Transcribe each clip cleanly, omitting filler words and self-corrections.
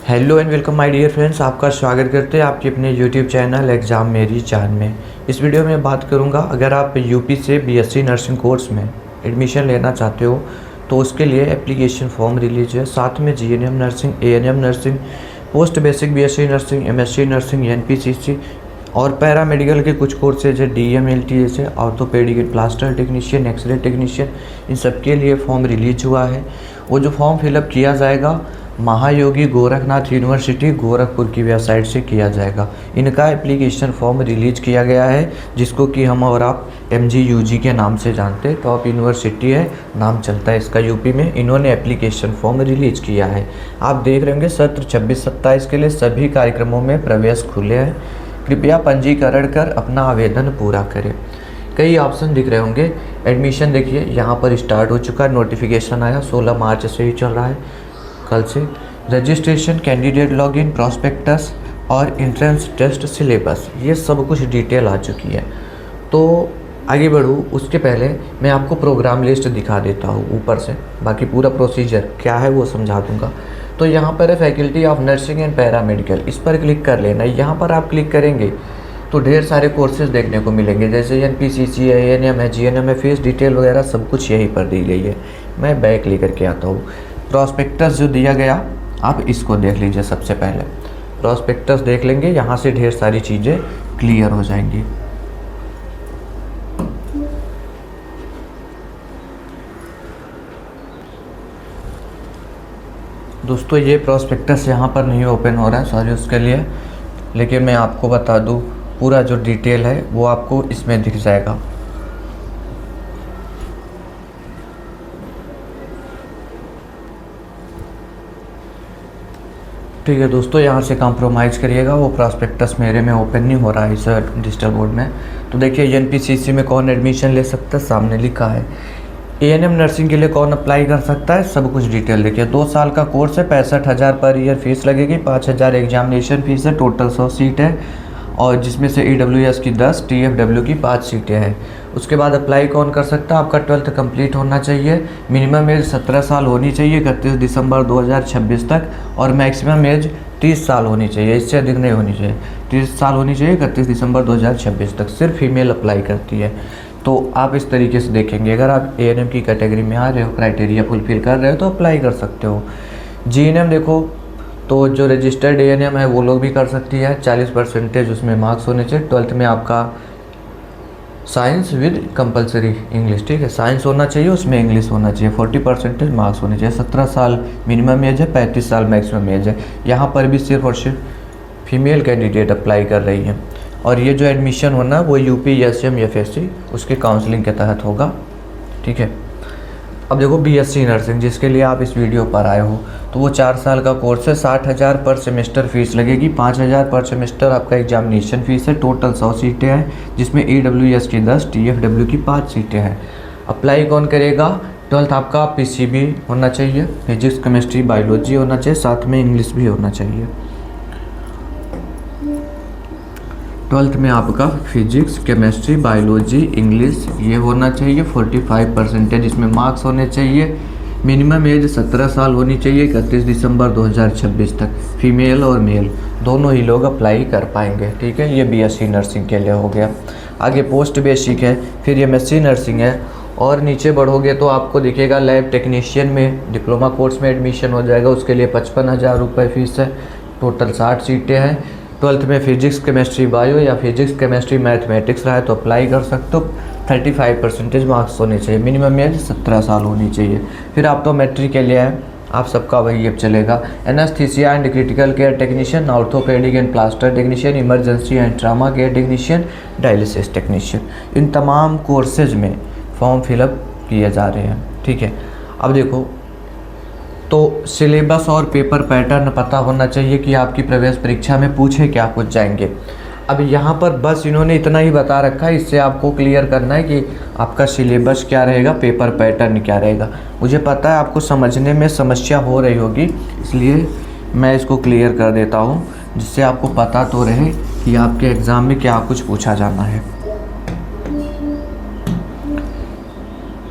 Hello and welcome my dear friends, आपका स्वागत करते हैं आपके अपने यूट्यूब चैनल एग्ज़ाम मेरी जान में। इस वीडियो में बात करूंगा, अगर आप यूपी से बीएससी नर्सिंग कोर्स में एडमिशन लेना चाहते हो तो उसके लिए एप्लीकेशन फॉर्म रिलीज है। साथ में GNM nursing, ANM nursing, post basic BSc nursing, MSc nursing, NPCC और पैरामेडिकल के कुछ कोर्सेज है, डीएमएलटीएस है, orthopaedic and plaster technician, X ray technician, इन सब के लिए फॉर्म रिलीज हुआ है। वो जो फॉर्म फिलअप किया जाएगा महायोगी गोरखनाथ यूनिवर्सिटी गोरखपुर की वेबसाइट से किया जाएगा। इनका एप्लीकेशन फॉर्म रिलीज किया गया है, जिसको कि हम और आप MGUG के नाम से जानते हैं। टॉप यूनिवर्सिटी है, नाम चलता है इसका यूपी में। इन्होंने एप्लीकेशन फॉर्म रिलीज किया है। आप देख रहे होंगे सत्र 26-27 के लिए सभी कार्यक्रमों में प्रवेश खुले हैं। कृपया पंजीकरण कर अपना आवेदन पूरा करें। कई ऑप्शन दिख रहे होंगे। एडमिशन देखिए यहाँ पर स्टार्ट हो चुका है, नोटिफिकेशन आया 16 मार्च से ही चल रहा है, कल से। रजिस्ट्रेशन, कैंडिडेट लॉगिन, प्रॉस्पेक्टस और एंट्रेंस टेस्ट सिलेबस, ये सब कुछ डिटेल आ चुकी है। तो आगे बढ़ूँ उसके पहले मैं आपको प्रोग्राम लिस्ट दिखा देता हूँ ऊपर से, बाकी पूरा प्रोसीजर क्या है वो समझा दूँगा। तो यहाँ पर है faculty of nursing and paramedical, इस पर क्लिक कर लेना है। यहाँ पर आप क्लिक करेंगे तो ढेर सारे कोर्सेज देखने को मिलेंगे, जैसे एनपीसीसी है, एएनएम है, जीएनएम है, फीस डिटेल वगैरह सब कुछ यहीं पर दी गई है। मैं बैक लेकर के आता हूँ। प्रॉस्पेक्टस जो दिया गया आप इसको देख लीजिए। सबसे पहले प्रॉस्पेक्टस देख लेंगे, यहाँ से ढेर सारी चीज़ें क्लियर हो जाएंगी। दोस्तों ये प्रॉस्पेक्टस यहाँ पर नहीं ओपन हो रहा है, सॉरी उसके लिए, लेकिन मैं आपको बता दूँ पूरा जो डिटेल है वो आपको इसमें दिख जाएगा। ठीक है दोस्तों, यहाँ से कॉम्प्रोमाइज़ करिएगा, वो प्रॉस्पेक्टस मेरे में ओपन नहीं हो रहा है इस डिजिटल बोर्ड में। तो देखिए एनपीसीसी में कौन एडमिशन ले सकता है, सामने लिखा है। एएनएम नर्सिंग के लिए कौन अप्लाई कर सकता है, सब कुछ डिटेल देखिए। 2 साल का कोर्स है, 65,000 पर ईयर फीस लगेगी, 5,000 एग्जामिनेशन फीस है, टोटल 100 सीट है और जिसमें से EWS की 10, TFW की 5 सीटें हैं। उसके बाद अप्लाई कौन कर सकता है, आपका 12th कंप्लीट होना चाहिए, मिनिमम एज 17 साल होनी चाहिए 31 दिसंबर 2026 तक, और मैक्सिमम एज 30 साल होनी चाहिए, इससे अधिक नहीं होनी चाहिए। 30 साल होनी चाहिए 31 दिसंबर 2026 तक। सिर्फ फीमेल अप्लाई करती है। तो आप इस तरीके से देखेंगे, अगर आप एएनएम की कैटेगरी में आ रहे हो, क्राइटेरिया फुलफिल कर रहे हो तो अप्लाई कर सकते हो। जीएनएम देखो तो जो रजिस्टर्ड एएनएम है वो लोग भी कर सकती है, 40% उसमें मार्क्स होने चाहिए। 12th में आपका साइंस विद कंपलसरी इंग्लिश, ठीक है, साइंस होना चाहिए, उसमें इंग्लिश होना चाहिए, 40% मार्क्स होने चाहिए। 17 साल मिनिमम एज है, 35 साल मैक्सिमम एज है। यहाँ पर भी सिर्फ और सिर्फ फीमेल कैंडिडेट अप्लाई कर रही हैं। और ये जो एडमिशन होना वो UPSM FSC उसके काउंसलिंग के तहत होगा, ठीक है। अब देखो बीएससी नर्सिंग जिसके लिए आप इस वीडियो पर आए हो, तो वो 4 साल का कोर्स है, 60,000 पर सेमेस्टर फीस लगेगी, 5,000 पर सेमेस्टर आपका एग्जामिनेशन फीस है, टोटल 100 सीटें हैं, जिसमें EWS की 10, TFW की 5 सीटें हैं। अप्लाई कौन करेगा, 12th आपका PCB होना चाहिए, फिजिक्स केमिस्ट्री बायोलॉजी होना चाहिए, साथ में इंग्लिश भी होना चाहिए। 12th में आपका फिजिक्स केमिस्ट्री बायोलॉजी इंग्लिश ये होना चाहिए, 45% इसमें मार्क्स होने चाहिए। मिनिमम एज 17 साल होनी चाहिए 31 दिसंबर 2026 तक। फीमेल और मेल दोनों ही लोग अप्लाई कर पाएंगे, ठीक है। ये बीएससी नर्सिंग के लिए हो गया। आगे पोस्ट बेसिक है, फिर MSc नर्सिंग है, और नीचे बढ़ोगे तो आपको दिखेगा लैब टेक्नीशियन में डिप्लोमा कोर्स में एडमिशन हो जाएगा, उसके लिए 55,000 रुपये फीस है, टोटल 60 सीटें हैं। 12th में फिजिक्स केमिस्ट्री बायो या फिजिक्स केमिस्ट्री मैथमेटिक्स रहा है तो अप्लाई कर सकते हो। 35% मार्क्स होने चाहिए, मिनिमम एज 17 साल होनी चाहिए। फिर ऑप्टोमेट्री के लिए है, आप सबका वही अब चलेगा। Anaesthesia and critical care technician, orthopaedic and plaster technician, emergency and trauma care technician, dialysis technician, इन तमाम कोर्सेज में फॉर्म फिलअप किए जा रहे हैं, ठीक है। अब देखो तो सिलेबस और पेपर पैटर्न पता होना चाहिए कि आपकी प्रवेश परीक्षा में पूछे क्या कुछ जाएंगे। अब यहाँ पर बस इन्होंने इतना ही बता रखा है, इससे आपको क्लियर करना है कि आपका सिलेबस क्या रहेगा, पेपर पैटर्न क्या रहेगा। मुझे पता है आपको समझने में समस्या हो रही होगी, इसलिए मैं इसको क्लियर कर देता हूँ, जिससे आपको पता तो रहे कि आपके एग्ज़ाम में क्या कुछ पूछा जाना है।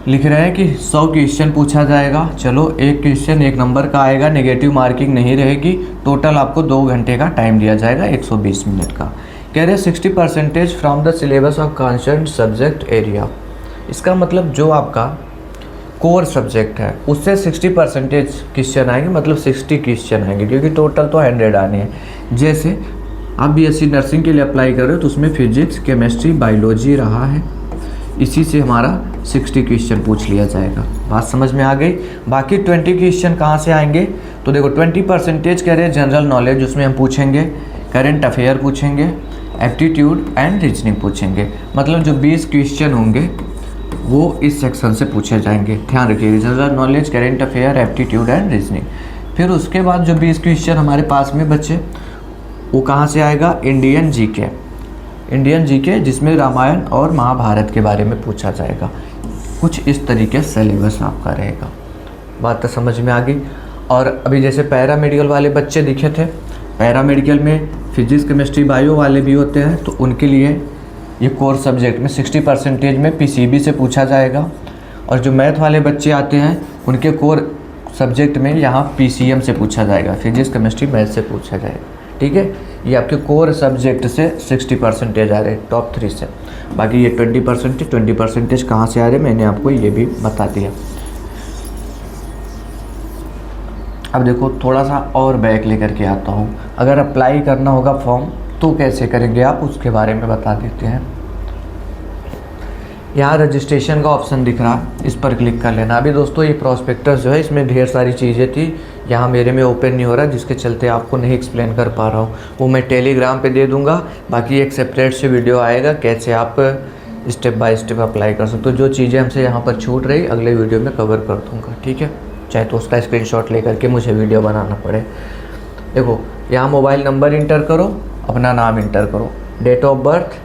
लिख रहे हैं कि 100 क्वेश्चन पूछा जाएगा। चलो एक क्वेश्चन 1 नंबर का आएगा, नेगेटिव मार्किंग नहीं रहेगी। टोटल आपको 2 घंटे का टाइम दिया जाएगा, 120 मिनट का। कह रहे 60% from the syllabus of concern subject area. इसका मतलब जो आपका कोर सब्जेक्ट है उससे 60% क्वेश्चन आएंगे, मतलब 60 क्वेश्चन आएंगे, क्योंकि टोटल तो 100 आने हैं। जैसे आप बीएससी नर्सिंग के लिए अप्लाई कर रहे हो तो उसमें फिजिक्स, केमिस्ट्री, बायोलॉजी रहा है, इसी से हमारा 60 क्वेश्चन पूछ लिया जाएगा। बात समझ में आ गई। बाकी 20 क्वेश्चन कहाँ से आएंगे, तो देखो 20% कह रहे हैं जनरल नॉलेज, उसमें हम पूछेंगे करंट अफेयर पूछेंगे, एप्टीट्यूड एंड रीजनिंग पूछेंगे। मतलब जो 20 क्वेश्चन होंगे वो इस सेक्शन से पूछे जाएंगे। ध्यान रखिएगा, general knowledge, current affair, aptitude and reasoning. फिर उसके बाद जो 20 क्वेश्चन हमारे पास में बचे वो कहाँ से आएगा, इंडियन जीके, जिसमें रामायण और महाभारत के बारे में पूछा जाएगा। कुछ इस तरीके से सिलेबस आपका रहेगा। बात तो समझ में आ गई। और अभी जैसे पैरामेडिकल वाले बच्चे दिखे थे, पैरामेडिकल में फिजिक्स, केमिस्ट्री, बायो वाले भी होते हैं, तो उनके लिए ये कोर सब्जेक्ट में 60% में पीसीबी से पूछा जाएगा। और जो मैथ वाले बच्चे आते हैं उनके कोर सब्जेक्ट में यहाँ पीसीएम से पूछा जाएगा, फिजिक्स, केमिस्ट्री, मैथ से पूछा जाएगा। ठीक है, ये आपके कोर सब्जेक्ट से 60% आ रहे हैं, टॉप 3 से। बाकी ये 20% कहाँ से आ रहे हैं मैंने आपको ये भी बता दिया। अब देखो थोड़ा सा और बैक लेकर के आता हूँ। अगर अप्लाई करना होगा फॉर्म तो कैसे करेंगे आप, उसके बारे में बता देते हैं। यहाँ रजिस्ट्रेशन का ऑप्शन दिख रहा है, इस पर क्लिक कर लेना। अभी दोस्तों ये प्रॉस्पेक्टस जो है इसमें ढेर सारी चीज़ें थी, यहाँ मेरे में ओपन नहीं हो रहा, जिसके चलते आपको नहीं एक्सप्लेन कर पा रहा हूँ। वो मैं टेलीग्राम पे दे दूँगा। बाकी एक सेपरेट से वीडियो आएगा कैसे आप स्टेप बाय स्टेप अप्लाई कर सकते हो। जो चीज़ें हमसे यहाँ पर छूट रही अगले वीडियो में कवर कर दूँगा। ठीक है, चाहे तो उसका स्क्रीनशॉट लेकर के मुझे वीडियो बनाना पड़े। देखो यहाँ मोबाइल नंबर इंटर करो, अपना नाम इंटर करो, date of birth,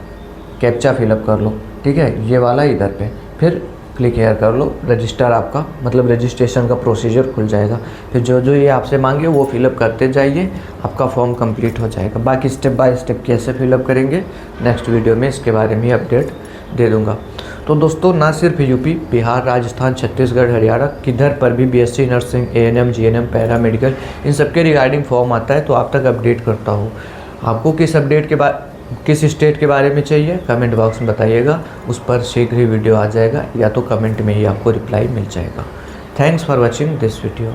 captcha fill up कर लो। ठीक है, ये वाला इधर पे, फिर क्लिक हेयर कर लो। रजिस्टर आपका मतलब रजिस्ट्रेशन का प्रोसीजर खुल जाएगा। फिर जो जो ये आपसे मांगे वो फिलअप करते जाइए, आपका फॉर्म कंप्लीट हो जाएगा। बाकी स्टेप बाय स्टेप कैसे फिलअप करेंगे नेक्स्ट वीडियो में इसके बारे में अपडेट दे दूँगा। तो दोस्तों ना सिर्फ यूपी, बिहार, राजस्थान, छत्तीसगढ़, हरियाणा किधर पर भी BSc nursing, ANM, GNM, paramedical इन सब के रिगार्डिंग फॉर्म आता है, तो आप तक अपडेट करता हूँ। आपको किस स्टेट के बारे में चाहिए कमेंट बॉक्स में बताइएगा, उस पर शीघ्र ही वीडियो आ जाएगा, या तो कमेंट में ही आपको रिप्लाई मिल जाएगा। Thanks for watching this video.